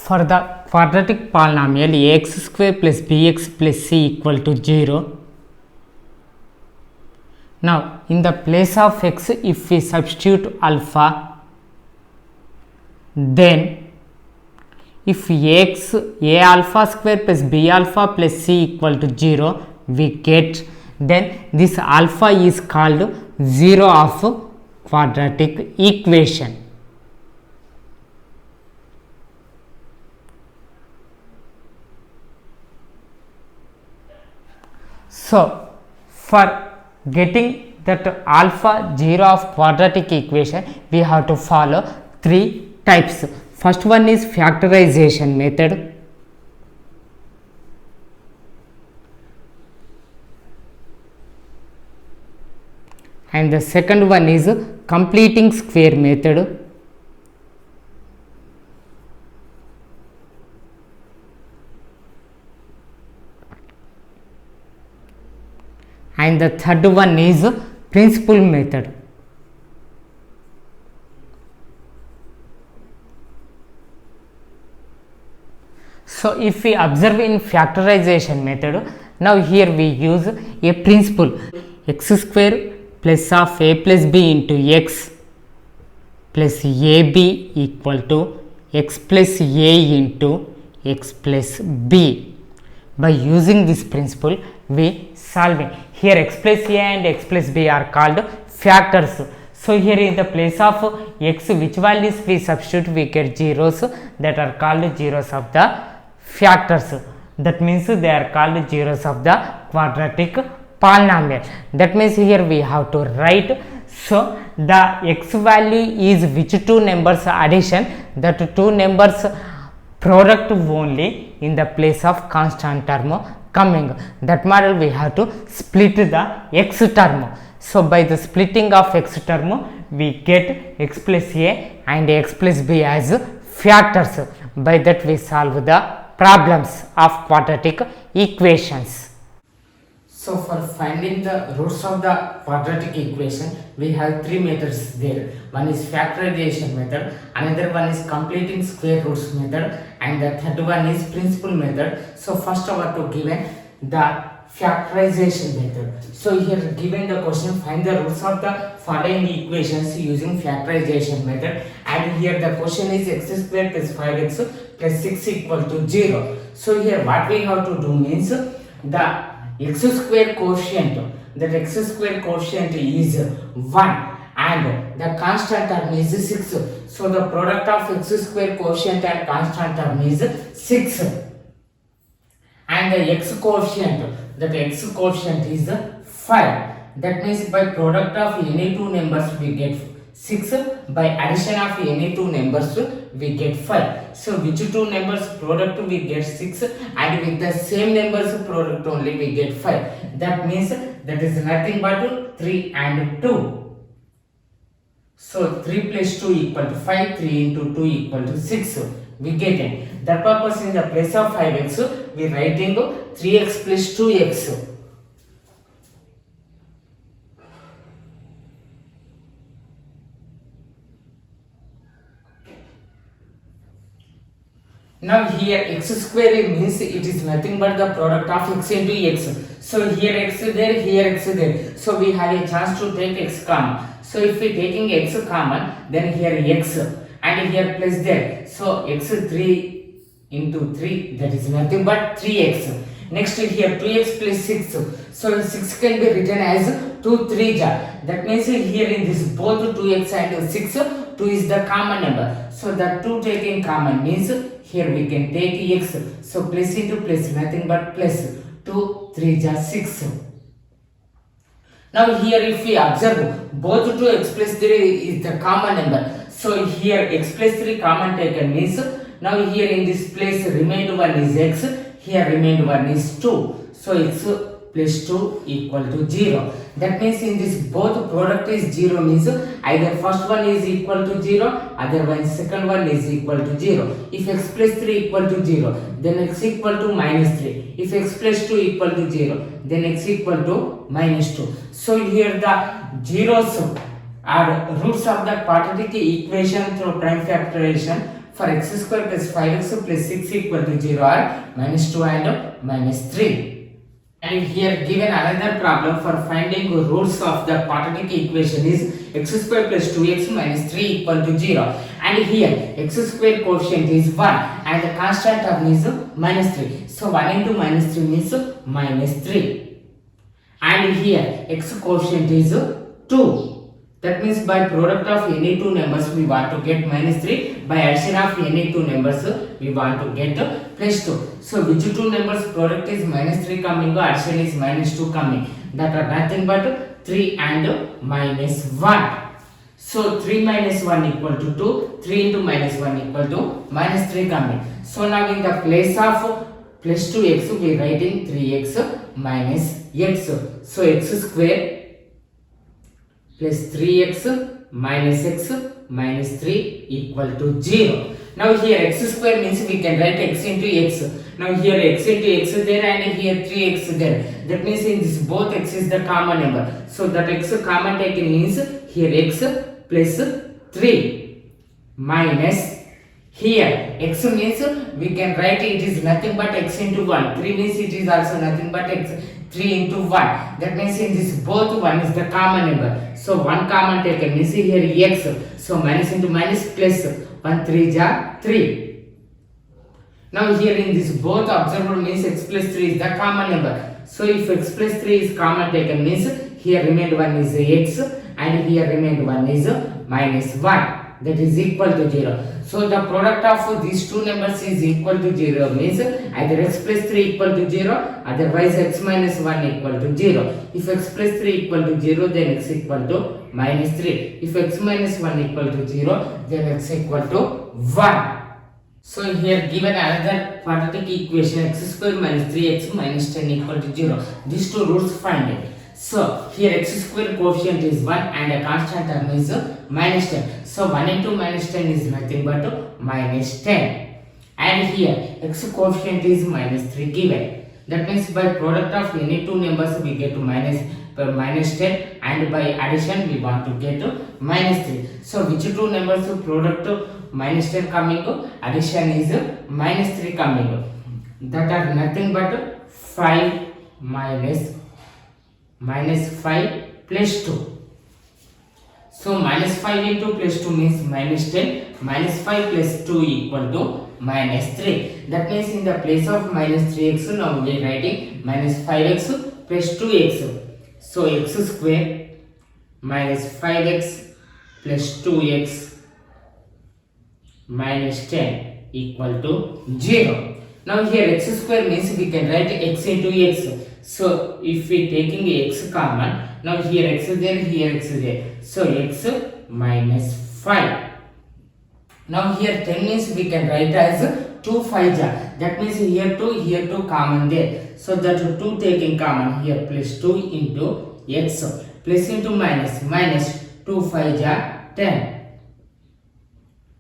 For the quadratic polynomial ax square plus bx plus c equal to 0, now in the place of x if we substitute alpha, then if a alpha square plus b alpha plus c equal to 0 we get, then this alpha is called 0 of quadratic equation. So for getting that alpha 0 of quadratic equation we have to follow three types. First one is factorization method, and the second one is completing square method, and the third one is principal method. So if we observe in factorization method, now here we use a principle x square plus of a plus b into x plus ab equal to x plus a into x plus b. By using this principle we solving. Here x plus a and x plus b are called factors. So here in the place of x, which values we substitute, we get zeros, that are called zeros of the factors. That means they are called zeros of the quadratic polynomial. That means here we have to write, so the x value is which two numbers addition, that two numbers product only in the place of constant term coming. That model we have to split the x term. So by the splitting of x term we get x plus a and x plus b as factors. By that we solve the problems of quadratic equations. So for finding the roots of the quadratic equation we have three methods there. One is factorization method, another one is completing square roots method, and the third one is principal method. So first our to given the factorization method. So here given the question, find the roots of the following equations using factorization method, and here the question is x square plus 5x plus 6 equal to 0. So here what we have to do means, the x square quotient, that x square quotient is 1 and the constant term is 6. So the product of x square quotient and constant term is 6, and the x quotient, that x quotient is 5. That means by product of any two numbers we get 6, by addition of any two numbers we get 5. So which two numbers product we get 6, and with the same numbers product only we get 5. That means that is nothing but 3 and 2. So 3 plus 2 equal to 5, 3 into 2 equal to 6. We get it. That purpose in the place of 5x we writing 3x plus 2x. Now here x square means it is nothing but the product of x into x. So here x there, here x there. So we have a chance to take x common. So if we taking x common, then here x and here plus there. So x 3 into 3, that is nothing but 3x. Next here 2x plus 6. So 6 can be written as 2 3 ja. That means here in this both 2x and 6, 2 is the common number. So the 2 taking common means here we can take x. So plus into plus, nothing but plus, 2 3 ja 6. Now here if we observe, both 2 x plus 3 is the common number. So here x plus 3 common taken means, now here in this place remainder one is x, here remainder one is 2. So x plus 2 equal to 0. That means in this both product is 0 means either first one is equal to 0, otherwise second one is equal to 0. If x plus 3 equal to 0, then x equal to minus 3. If x plus 2 equal to 0, then x equal to minus 2. So here the zeros are roots of the quadratic equation through prime factorization. for x square plus 5x plus 6 equal to 0 are minus 2 and minus 3. And here given another problem for finding roots of the quadratic equation is x square plus 2x minus 3 equal to 0. And here x square coefficient is 1 and the constant term is minus 3. So 1 into minus 3 means minus 3. And here x coefficient is 2. That means by product of any two numbers we want to get minus 3. By addition of any two numbers we want to get plus 2. So which two numbers product is minus 3 coming, addition is minus 2 coming. That are nothing but 3 and minus 1. So 3 minus 1 equal to 2. 3 into minus 1 equal to minus 3 coming. So now in the place of plus 2x we are writing 3x minus x. So x square plus 3x minus x minus 3 equal to 0. Now here x square means we can write x into x. Now here x into x there and here 3x there. That means in this both x is the common number. So that x common taken means here x plus 3 minus here x means we can write it is nothing but x into 1. 3 means it is also nothing but x. 3 into 1. That means in this both 1 is the common number. So 1 common taken means here x. So minus into minus plus 1 3 ja 3. Now here in this both observable means x plus 3 is the common number. So if x plus 3 is common taken means here remained 1 is x and here remained 1 is minus 1. That is equal to 0. So the product of these two numbers is equal to 0 means either x plus 3 equal to 0, otherwise x minus 1 equal to 0. If x plus 3 equal to 0 then x equal to minus 3. If x minus 1 equal to 0 then x equal to 1. So here given another quadratic equation x square minus 3x minus 10 equal to 0. These two roots find it. So here x square coefficient is 1 and a constant term is minus 10. So 1 into minus 10 is nothing but minus 10. And here x coefficient is minus 3 given. That means by product of any two numbers we get minus 10 and by addition we want to get minus 3. So which two numbers product minus 10 coming, addition is minus 3 coming. That are nothing but 5 minus 5 plus 2. So minus 5 into plus 2 means minus 10. Minus 5 plus 2 equal to minus 3. That means in the place of minus 3x now we are writing minus 5x plus 2x. So x square minus 5x plus 2x minus 10 equal to 0. Now here x square means we can write x into x. So if we taking x common, now here x is there, here x is there. So x minus 5. Now here 10 means we can write as 2 5 ja. That means here 2 common there. So that 2 taking common here plus 2 into x plus into minus 2 5 ja 10.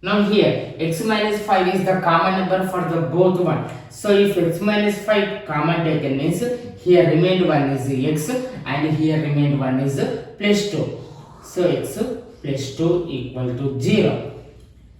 Now here x minus 5 is the common number for the both one. So if x minus 5 common taken means here remained 1 is x and here remained 1 is plus 2. So x plus 2 equal to 0.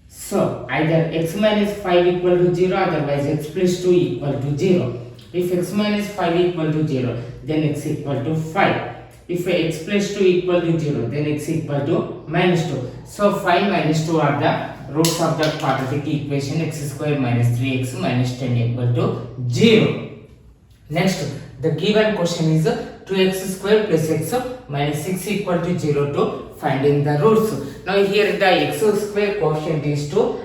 So either x minus 5 equal to 0, otherwise x plus 2 equal to 0. If x minus 5 equal to 0 then x equal to 5. If x plus 2 equal to 0 then x equal to minus 2. So 5 minus 2 are the roots of the quadratic equation x square minus 3x minus 10 equal to 0. Next, the given question is 2x square plus x minus 6 equal to 0 to finding the roots. Now here the x square coefficient is 2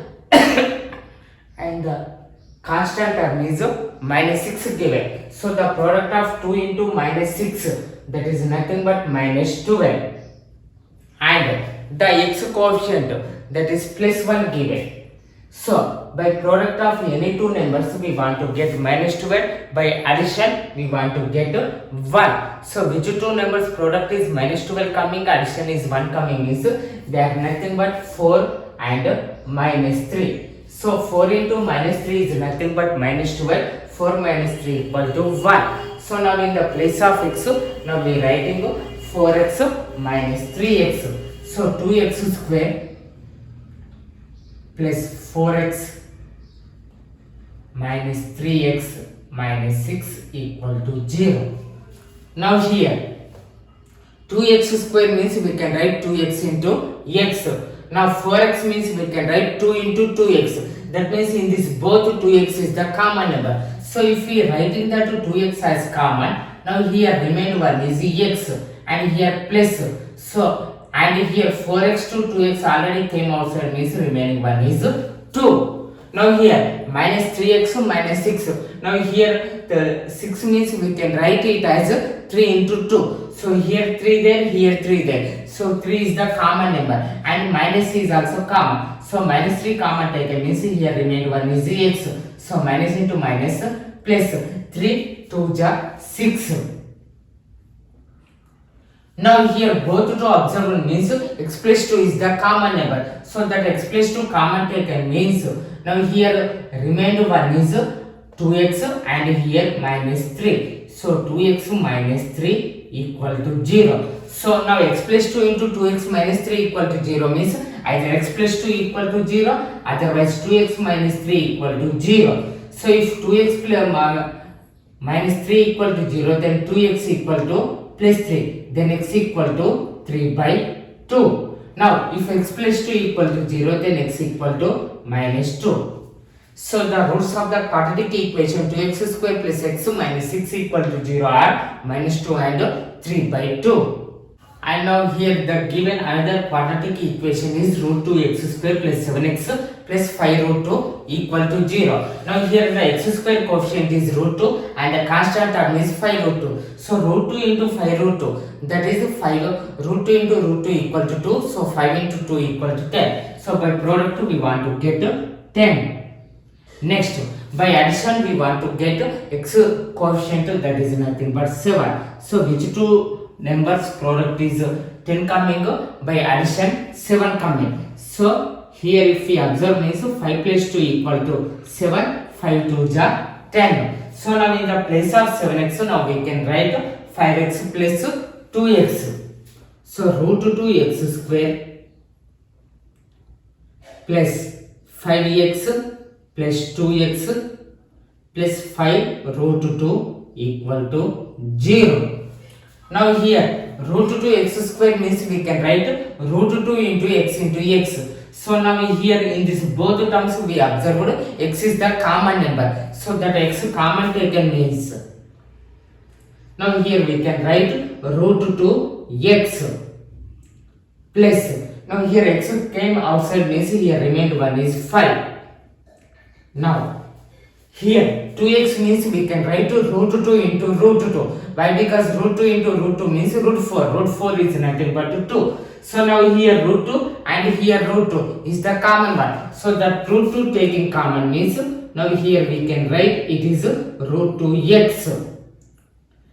and the constant term is minus 6 given. So the product of 2 into minus 6 that is nothing but minus 12 and the x coefficient that is plus 1 given. So by product of any two numbers we want to get minus 12, by addition we want to get 1. So which two numbers product is minus 12 coming, addition is 1 coming means they are nothing but 4 and minus 3. So 4 into minus 3 is nothing but minus 12. 4 minus 3 equal to 1. So now in the place of x, now we are writing 4x minus 3x. So 2x square plus 4x minus 3x minus 6 equal to 0. Now here 2x square means we can write 2x into x. Now 4x means we can write 2 into 2x. That means in this both 2x is the common number. So if we writing that 2x as common, now here remain one is x and here plus. So and here 4x to 2x already came outside means remaining one is 2. Now here minus 3x minus 6. Now here the 6 means we can write it as 3 into 2. So here 3 there, here 3 there. So 3 is the common number and minus is also common. So minus 3 common taken means here remain one is x. So minus into minus plus 3 2 ja 6. Now here both to observable means x plus 2 is the common number. So that x plus 2 common taken means now here remainder one is 2x and here minus 3. So 2x minus 3 equal to 0. So now x plus 2 into 2x minus 3 equal to 0 means either x plus 2 equal to 0, otherwise 2x minus 3 equal to 0. So if 2x minus 3 equal to 0, then 2x equal to plus 3, then x equal to 3 by 2. Now if x plus 2 equal to 0, then x equal to minus 2. So the roots of the quadratic equation 2x square plus x minus 6 equal to 0 are minus 2 and 3 by 2. And now here the given another quadratic equation is root 2x square plus 7x plus 5 root 2 equal to 0. Now here the x square coefficient is root 2 and the constant term is 5 root 2. So root 2 into 5 root 2, that is 5 root 2 into root 2 equal to 2. So 5 into 2 equal to 10. So by product we want to get 10. Next, by addition we want to get x coefficient, that is nothing but 7. So which two numbers product is 10 coming, by addition 7 coming. So here if we observe means 5 plus 2 equal to 7, 5 2 ja 10. So now in the place of 7x, now we can write 5x plus 2x. So root 2x square plus 5x plus 2x plus 5 root 2 equal to 0. Now here root 2x square means we can write root 2 into x into x. So now here in this both terms we observed x is the common number. So that x common taken means now here we can write root 2x plus now here x came outside means here remained one is 5. Now here 2x means we can write root 2 into root 2. Why? Because root 2 into root 2 means root 4. Root 4 is nothing but 2. So now here root 2 and here root 2 is the common one. So that root 2 taking common means now here we can write it is root 2x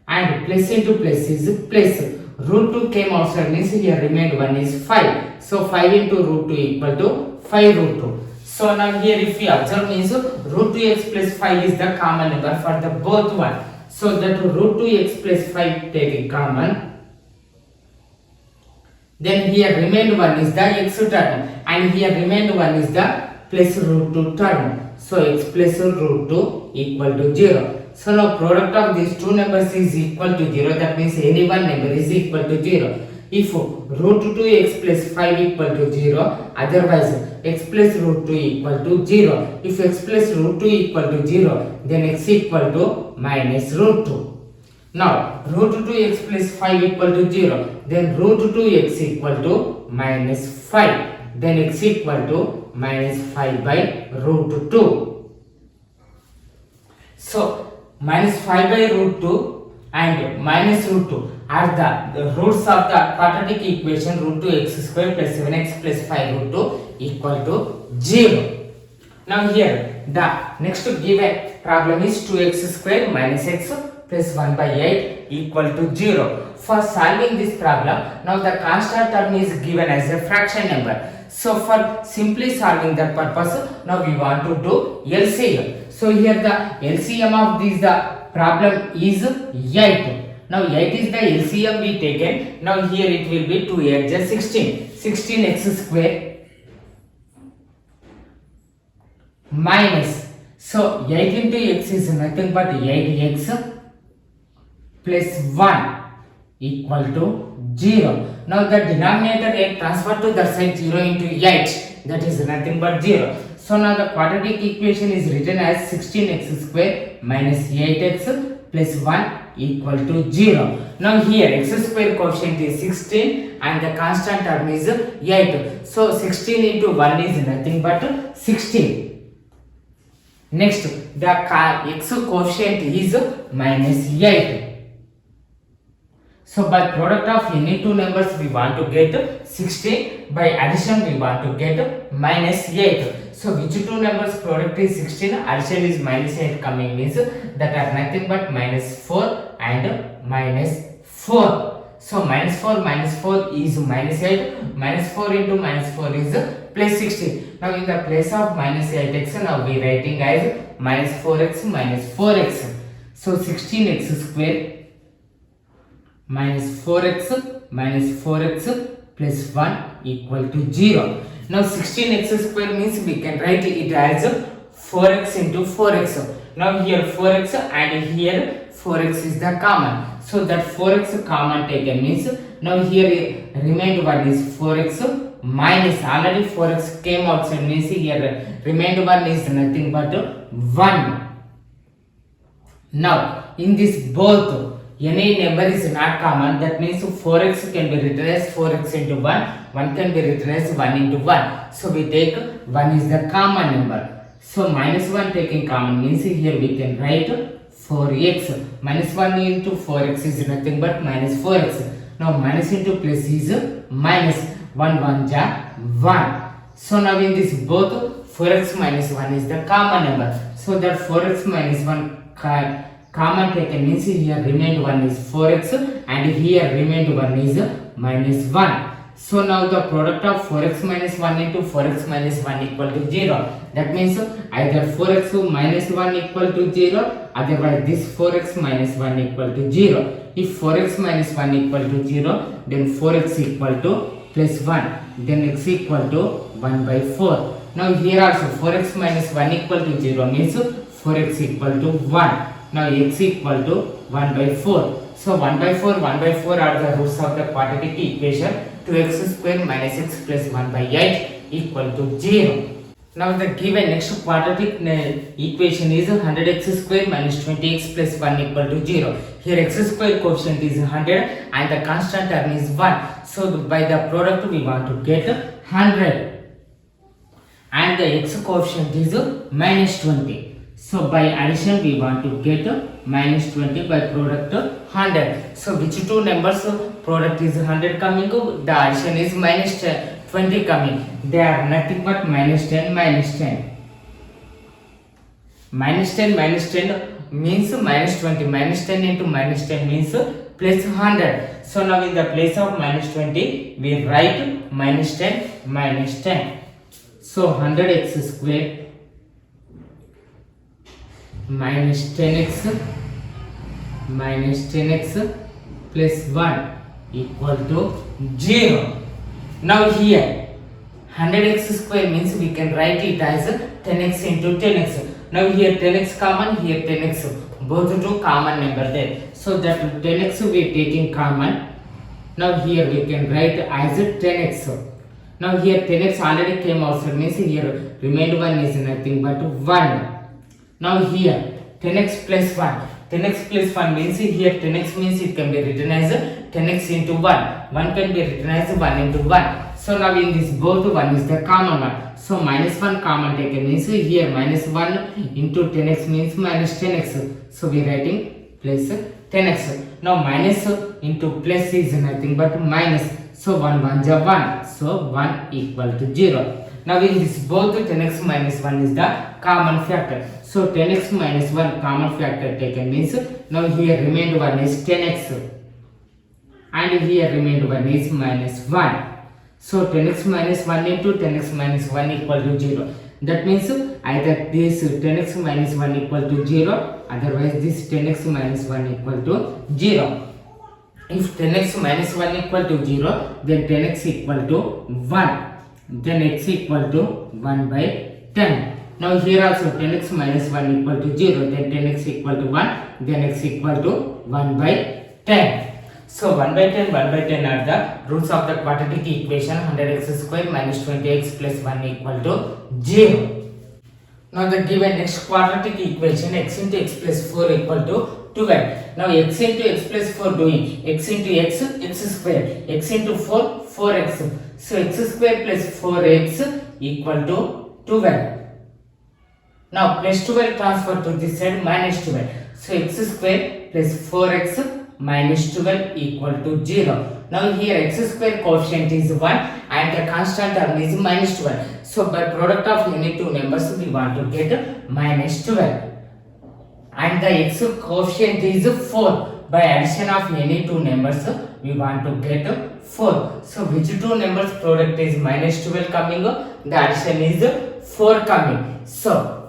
and plus into plus is plus. Root 2 came outside means here remained one is 5. So 5 into root 2 equal to 5 root 2. So now here if we observe means root 2x plus 5 is the common number for the both one. So that root 2x plus 5 taking common. Then here remained one is the x term and here remained one is the plus root 2 term. So x plus root 2 equal to 0. So now product of these two numbers is equal to 0. That means any one number is equal to 0. If root 2x plus 5 equal to 0, otherwise x plus root 2 equal to 0. If x plus root 2 equal to 0, then x equal to minus root 2. Now root 2x plus 5 equal to 0, then root 2x equal to minus 5. Then x equal to minus 5 by root 2. So minus 5 by root 2 and minus root 2 are the roots of the quadratic equation root 2x square plus 7x plus 5 root 2 equal to 0. Now here the next given problem is 2x square minus x plus 1 by 8 equal to 0. For solving this problem, now the constant term is given as a fraction number. So for simply solving that purpose, now we want to do LCM. So here the LCM of this the problem is 8. Now 8 is the LCM we taken. Now here it will be 2 8 just 16. 16x square minus, so 8 into x is nothing but 8x plus 1 equal to 0. Now the denominator 8 transferred to the side 0 into 8, that is nothing but 0. So now the quadratic equation is written as 16x square minus 8x plus 1 equal to 0. Now here x square coefficient is 16 and the constant term is 8. So 16 into 1 is nothing but 16. Next, the x coefficient is minus 8. So by product of any two numbers we want to get 16, by addition we want to get minus 8. So which two numbers product is 16, addition is minus 8 coming means that are nothing but minus 4 and minus 4. So minus 4 is minus 8, minus 4 into minus 4 is plus 16. Now in the place of minus 8x, now we writing as minus 4x minus 4x. So 16x square minus 4x plus 1 equal to 0. Now 16x square means we can write it as 4x into 4x. Now here 4x and here 4x is the common. So that 4x common taken means now here remainder one is 4x minus, already 4x came outside means here remainder one is nothing but 1. Now in this both any number is not common, that means 4x can be written as 4x into 1, 1 can be written as 1 into 1. So we take 1 is the common number. So minus 1 taking common means here we can write 4x. Minus 1 into 4x is nothing but minus 4x. Now minus into plus is minus, 1 1 ja 1. So now in this both 4x minus 1 is the common number. So that 4x minus 1 common taken means here remained 1 is 4x and here remained 1 is minus 1. So now the product of 4x minus 1 into 4x minus 1 equal to 0. That means either 4x minus 1 equal to 0, otherwise this 4x minus 1 equal to 0. If 4x minus 1 equal to 0, then 4x equal to plus 1, then x equal to 1 by 4. Now here also 4x minus 1 equal to 0 means 4x equal to 1. Now x equal to 1 by 4. So 1 by 4 are the roots of the quadratic equation. 2x square minus x plus 1 by 8 equal to 0. Now the given next quadratic equation is 100x square minus 20x plus 1 equal to 0. Here x square coefficient is 100 and the constant term is 1. So by the product we want to get 100 and the x coefficient is minus 20. So by addition we want to get minus 20, by product 100. So which two numbers product is 100 coming, the addition is minus 20 coming. They are nothing but minus 10 minus 10. Minus 10 means minus 20. Minus 10 into minus 10 means plus 100. So now in the place of minus 20 we write minus 10 minus 10. So 100x square minus 10x plus 1 equal to 0. Now here 100x square means we can write it as 10x into 10x. Now here 10x common, here 10x, both two common number there. So that 10x we are taking common. Now here we can write as 10x. Now here 10x already came outside means here remainder one is nothing but 1. Now here 10x plus 1. 10x plus 1 means here 10x means it can be written as 10x into 1. 1 can be written as 1 into 1. So now in this both 1 is the common one. So minus 1 common taken means here minus 1 into 10x means minus 10x. So we writing plus 10x. Now minus into plus is nothing but minus. So 1 1 ja 1. So 1 equal to 0. Now in this both 10x minus 1 is the common factor. So 10x minus 1 common factor taken means now here remainder 1 is 10x and here remainder 1 is minus 1. So 10x minus 1 into 10x minus 1 equal to 0. That means either this 10x minus 1 equal to 0, otherwise this 10x minus 1 equal to 0. If 10x minus 1 equal to 0, then 10x equal to 1. Then x equal to 1 by 10. Now here also 10x minus 1 equal to 0, then 10x equal to 1, then x equal to 1 by 10. So 1 by 10, 1 by 10 are the roots of the quadratic equation 100x square minus 20x plus 1 equal to 0. Now the given next quadratic equation x into x plus 4 equal to 12. Now x into x plus 4 doing x into x, x square, x into 4, 4x. So x square plus 4x equal to 12. Now plus 12 transfer to this side minus 12. So x square plus 4x minus 12 equal to 0. Now here x square coefficient is 1 and the constant term is minus 12. So by product of any two numbers we want to get minus 12. And the x coefficient is 4. By addition of any two numbers we want to get 4. So which two numbers product is minus 12 coming? The addition is 4 coming. So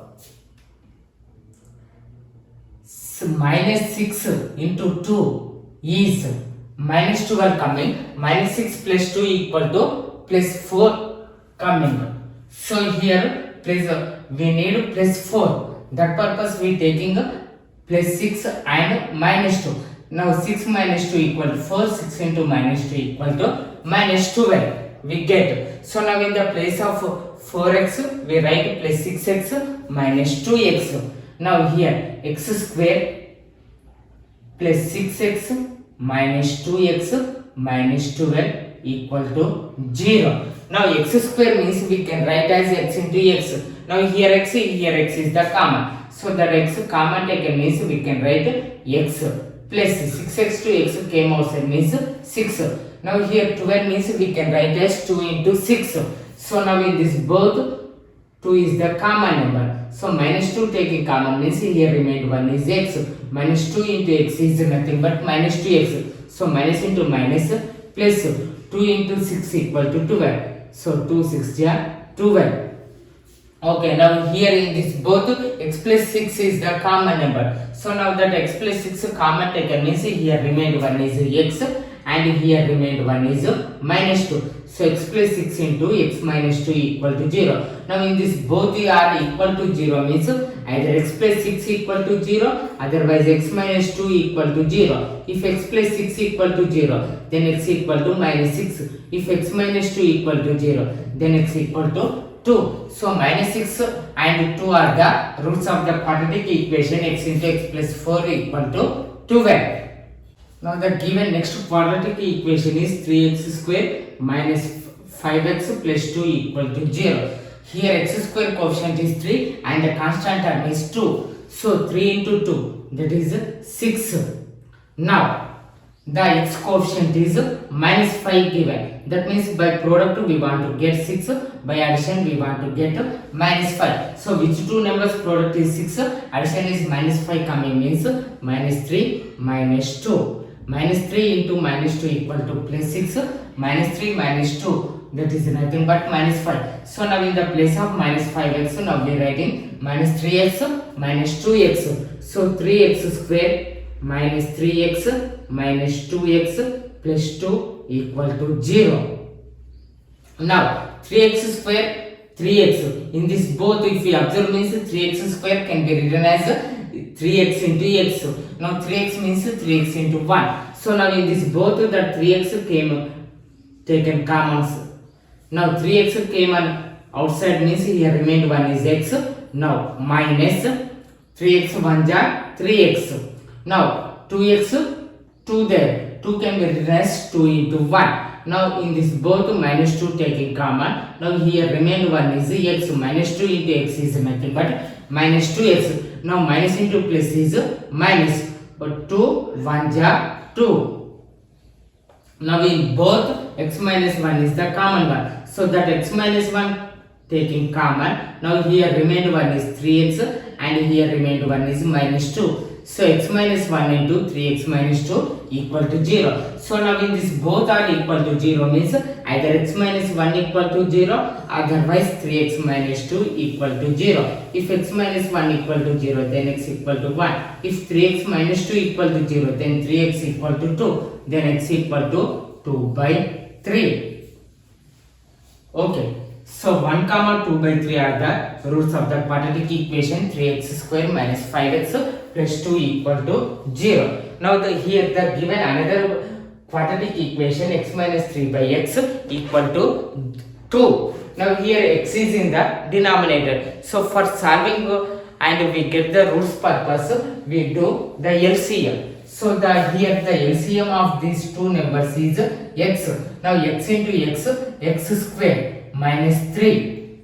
minus 6 into 2 is minus 12 coming. Minus 6 plus 2 equal to plus 4 coming. So here please we need plus 4. That purpose we taking plus 6 and minus 2. Now 6 minus 2 equal to 4. 6 into minus 2 equal to minus 12 we get. So now in the place of 4x we write plus 6x minus 2x. Now here x square plus 6x minus 2x minus 12 equal to 0. Now x square means we can write as x into x. Now here x is the common. So that x common taken means we can write x plus 6x to x came outside means 6. Now here 12 means we can write as 2 into 6. So now in this both 2 is the common number. So minus 2 taking common means here remained 1 is x. Minus 2 into x is nothing but minus 2x. So minus into minus plus 2 into 6 equal to 12. So 2 6 are 12. Okay, now here in this both x plus 6 is the common number. So now that x plus 6 common taken means here remained 1 is x and here remained 1 is minus 2. So x plus 6 into x minus 2 equal to 0. Now in this both are equal to 0 means either x plus 6 equal to 0, otherwise x minus 2 equal to 0. If x plus 6 equal to 0, then x equal to minus 6. If x minus 2 equal to 0, then x equal to 2. So minus 6 and 2 are the roots of the quadratic equation x into x plus 4 equal to 12. Now the given next quadratic equation is 3x square minus 5x plus 2 equal to 0. Here x square coefficient is 3 and the constant term is 2. So 3 into 2 that is 6. Now the x coefficient is minus 5 given. That means by product we want to get 6. By addition we want to get minus 5. So which two numbers product is 6? Addition is minus 5 coming means minus 3 minus 2. Minus 3 into minus 2 equal to plus 6. Minus 3 minus 2 that is nothing but minus 5. So now in the place of minus 5x now we are writing minus 3x minus 2x. So 3x square minus 3x minus 2x plus 2 equal to 0. Now 3x square 3x. In this both if we observe means 3x square can be written as 3x into x. Now 3x means 3x into 1. So now in this both that 3x came taken commons. Now 3x came on outside means here remained 1 is x. Now minus 3x 1 ja 3x. Now 2x 2 there. 2 can be written as 2 into 1. Now in this both minus 2 taking common. Now here remained 1 is x. Minus 2 into x is nothing but minus 2x. Now minus into plus is minus. But 2 1 ja 2. Now in both x minus 1 is the common one. So that x minus 1 taking common. Now here remained 1 is 3x and here remained 1 is minus 2. So x minus 1 into 3x minus 2 equal to 0. So now in this both are equal to 0 means either x minus 1 equal to 0, otherwise 3x minus 2 equal to 0. If x minus 1 equal to 0, then x equal to 1. If 3x minus 2 equal to 0, then 3x equal to 2. Then x equal to 2 by 3. Okay. So 1 comma 2 by 3 are the roots of the quadratic equation 3x square minus 5x plus 2 equal to 0. Now here the given another quadratic equation x minus 3 by x equal to 2. Now here x is in the denominator. So for solving and we get the roots purpose, we do the LCM. So here the LCM of these two numbers is x. Now x into x square minus 3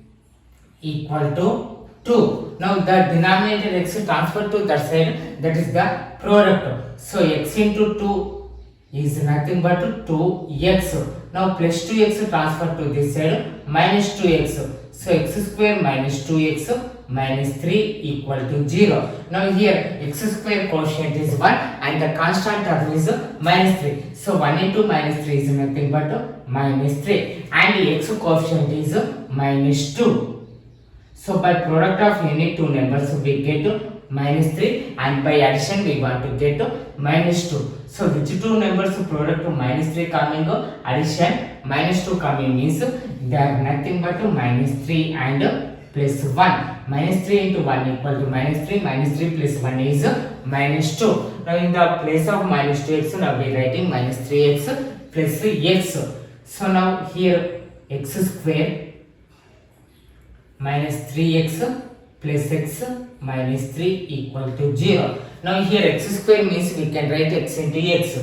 equal to 2. Now the denominator x transferred to that side, that is the product. So x into 2 is nothing but 2x. Now plus 2x transferred to this side, minus 2x. So x square minus 2x minus 3 equal to 0. Now here x square quotient is 1 and the constant term is minus 3. So 1 into minus 3 is nothing but minus 3 and x coefficient is minus 2. So by product of any two numbers we get minus 3 and by addition we want to get minus 2. So which two numbers product minus 3 coming, addition minus 2 coming means they are nothing but minus 3 and plus 1. Minus 3 into 1 equal to minus 3. Minus 3 plus 1 is minus 2. Now in the place of minus 2x, now we are writing minus 3x plus x. So now here x square minus 3x plus x minus 3 equal to 0. Now here x square means we can write x into x.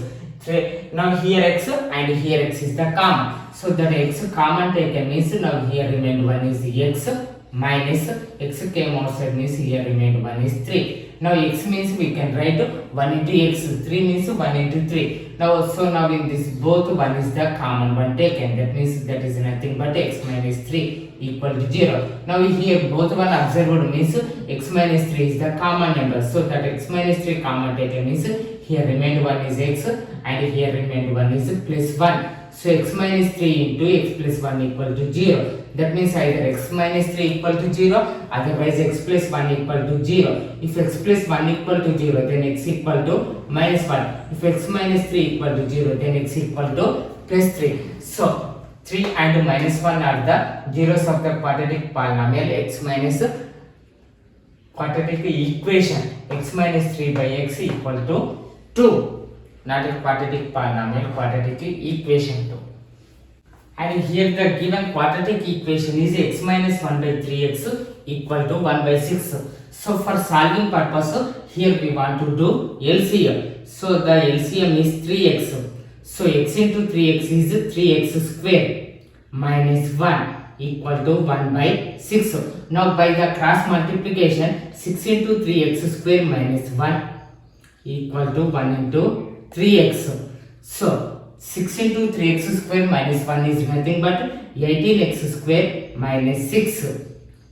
Now here x and here x is the common. So that x common taken means now here remain 1 is x minus x came outside means here remained 1 is 3. Now x means we can write 1 into x, 3 means 1 into 3. Now so now in this both 1 is the common one taken, that means that is nothing but x minus 3 equal to 0. Now here both one observed means x minus 3 is the common number. So that x minus 3 common taken means here remained 1 is x and here remained 1 is plus 1. So x minus 3 into x plus 1 equal to 0. That means either x minus 3 equal to 0, otherwise x plus 1 equal to 0. If x plus 1 equal to 0, then x equal to minus 1. If x minus 3 equal to 0, then x equal to plus 3. So 3 and minus 1 are the zeros of the quadratic polynomial x minus quadratic equation x minus 3 by x equal to 2. Not a quadratic polynomial, quadratic equation 2. And here the given quadratic equation is x minus 1 by 3x equal to 1 by 6. So for solving purpose, here we want to do LCM. So the LCM is 3x. So x into 3x is 3x square minus 1 equal to 1 by 6. Now by the cross multiplication, 6 into 3x square minus 1 equal to 1 into 3x. So 6 into 3x square minus 1 is nothing but 18x square minus 6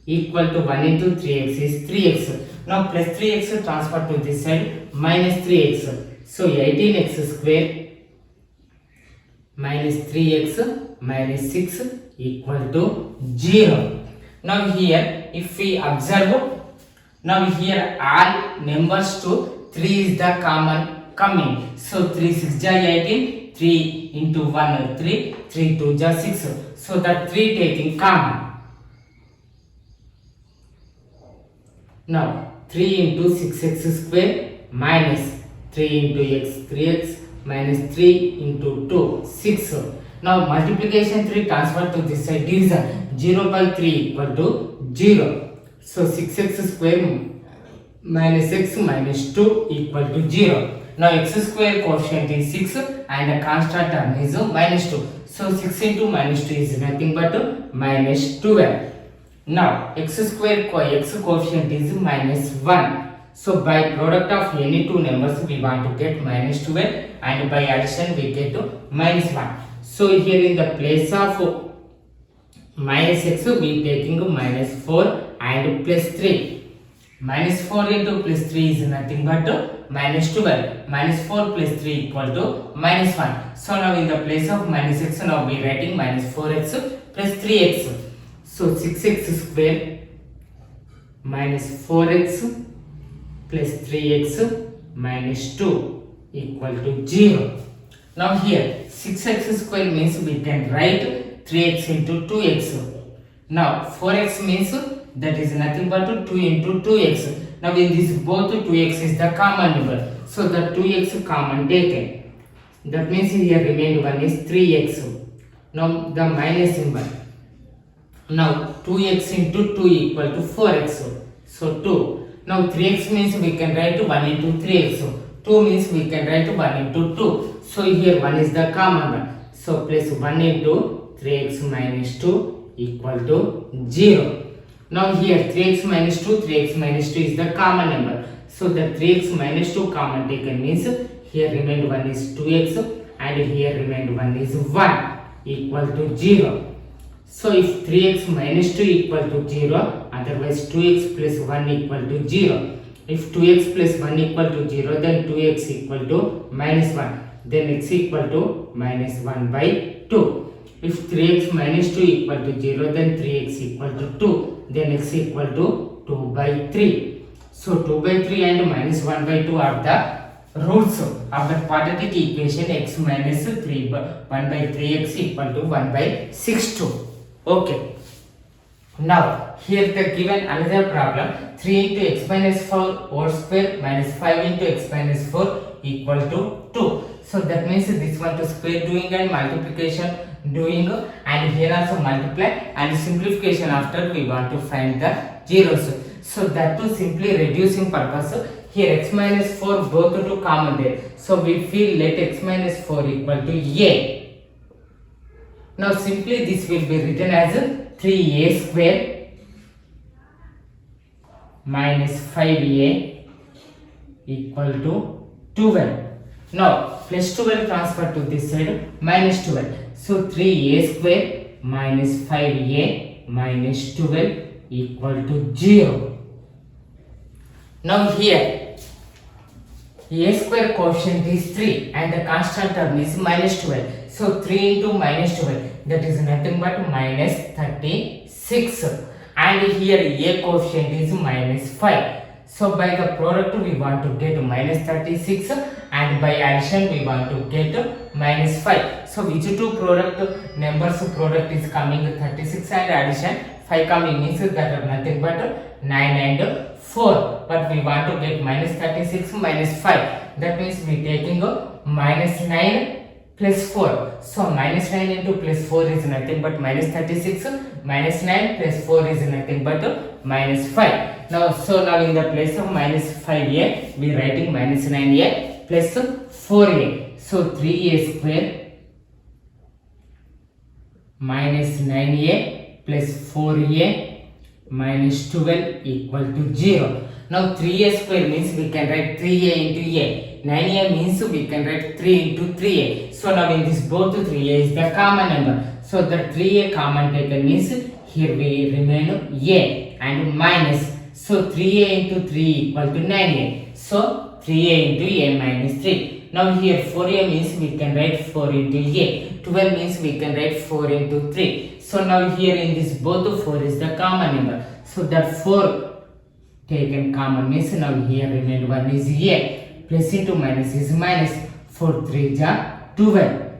equal to 1 into 3x is 3x. Now plus 3x transfer to this side minus 3x. So 18x square minus 3x minus 6 equal to 0. Now here if we observe, now here all numbers to 3 is the common coming. So 3 6 ja 18, 3 into 1 3, 3 2 ja 6. So that 3 taking common. Now 3 into 6x square minus 3 into x 3x minus 3 into 2 6. Now multiplication 3 transfer to this side, division 0 by 3 equal to 0. So 6x square minus x minus 2 equal to 0. Now x square quotient is 6 and the constant term is minus 2. So 6 into minus 2 is nothing but minus 12. Now x square x quotient is minus 1. So by product of any two numbers we want to get minus 12 and by addition we get to minus 1. So here in the place of minus x we taking minus 4 and plus 3. Minus 4 into plus 3 is nothing but minus 12. Minus 4 plus 3 equal to minus 1. So now in the place of minus x, now we are writing minus 4x plus 3x. So 6x square minus 4x plus 3x minus 2 equal to 0. Now here 6x square means we can write 3x into 2x. Now 4x means that is nothing but 2 into 2x. Now in this both 2x is the common number. So the 2x common taken. That means here remained one is 3x. Now the minus symbol. Now 2x into 2 equal to 4x. So 2. Now 3x means we can write 1 into 3x. 2 means we can write 1 into 2. So here 1 is the common one. So place 1 into 3x minus 2 equal to 0. Now here 3x minus 2 is the common number. So the 3x minus 2 common taken means here remained 1 is 2x and here remained 1 is 1 equal to 0. So if 3x minus 2 equal to 0, otherwise 2x plus 1 equal to 0. If 2x plus 1 equal to 0, then 2x equal to minus 1. Then x equal to minus 1 by 2. If 3x minus 2 equal to 0, then 3x equal to 2. Then x equal to 2 by 3. So 2 by 3 and minus 1 by 2 are the roots of the quadratic equation x minus 3 by 1 by 3x equal to 1 by 6 2. Okay. Now here the given another problem 3 into x minus 4 whole square minus 5 into x minus 4 equal to 2. So that means this one to square doing and multiplication doing and here also multiply and simplification after we want to find the zeros. So that to simply reducing purpose here x minus 4 both to common there. So we feel let x minus 4 equal to a. Now simply this will be written as 3a square minus 5a equal to 12. Now plus 12 transfer to this side minus 12. So 3a square minus 5a minus 12 equal to 0. Now here a square quotient is 3 and the constant term is minus 12. So 3 into minus 12 that is nothing but minus 36 and here a coefficient is minus 5. So by the product we want to get minus 36 and by addition we want to get minus 5. So which two product numbers product is coming 36 and addition 5 coming means that are nothing but 9 and 4. But we want to get minus 36 minus 5. That means we taking minus 9 plus 4. So minus 9 into plus 4 is nothing but minus 36. Minus 9 plus 4 is nothing but minus 5. Now in the place of minus 5a we writing minus 9a plus 4a. So 3a square minus 9a plus 4a minus 12 equal to 0. Now 3a square means we can write 3a into a. 9a means we can write 3 into 3a. So now in this both 3a is the common number. So the 3a common taken means here we remain a and minus. So 3a into 3 equal to 9a. So 3a into a minus 3. Now here 4a means we can write 4 into a. 12 means we can write 4 into 3. So now here in this both 4 is the common number. So that 4 taken common means now here remain 1 is a. Plus into minus is minus. 4 3 is 12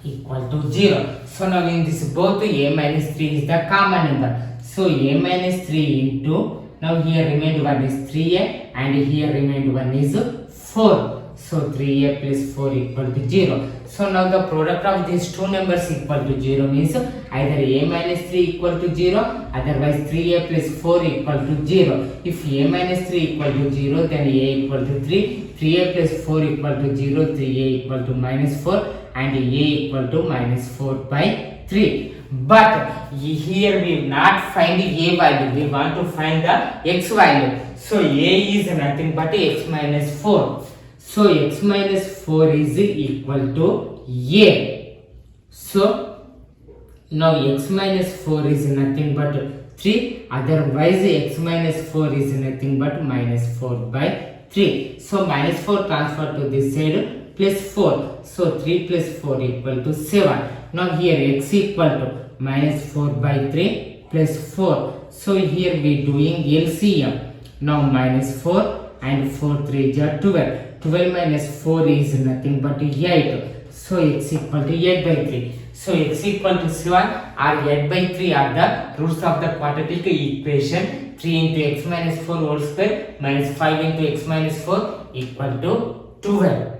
equal to 0. So now in this both a minus 3 is the common number. So a minus 3 into now here remained 1 is 3a and here remained 1 is 4. So 3a plus 4 equal to 0. So now the product of these two numbers equal to 0 means either a minus 3 equal to 0, otherwise 3a plus 4 equal to 0. If a minus 3 equal to 0, then a equal to 3. 3a plus 4 equal to 0, 3a equal to minus 4 and a equal to minus 4 by 3. But here we not find a value, we want to find the x value. So a is nothing but x minus 4. So x minus 4 is equal to a. So now x minus 4 is nothing but 3, otherwise x minus 4 is nothing but minus 4 by 3. So minus 4 transfer to this side plus 4. So 3 plus 4 equal to 7. Now here x equal to minus 4 by 3 plus 4. So here we doing LCM. Now minus 4 and 4 3 is 12. 12 minus 4 is nothing but 8. So x equal to 8 by 3. So x equal to 7 or 8 by 3 are the roots of the quadratic equation. 3 into x minus 4 whole square minus 5 into x minus 4 equal to 12.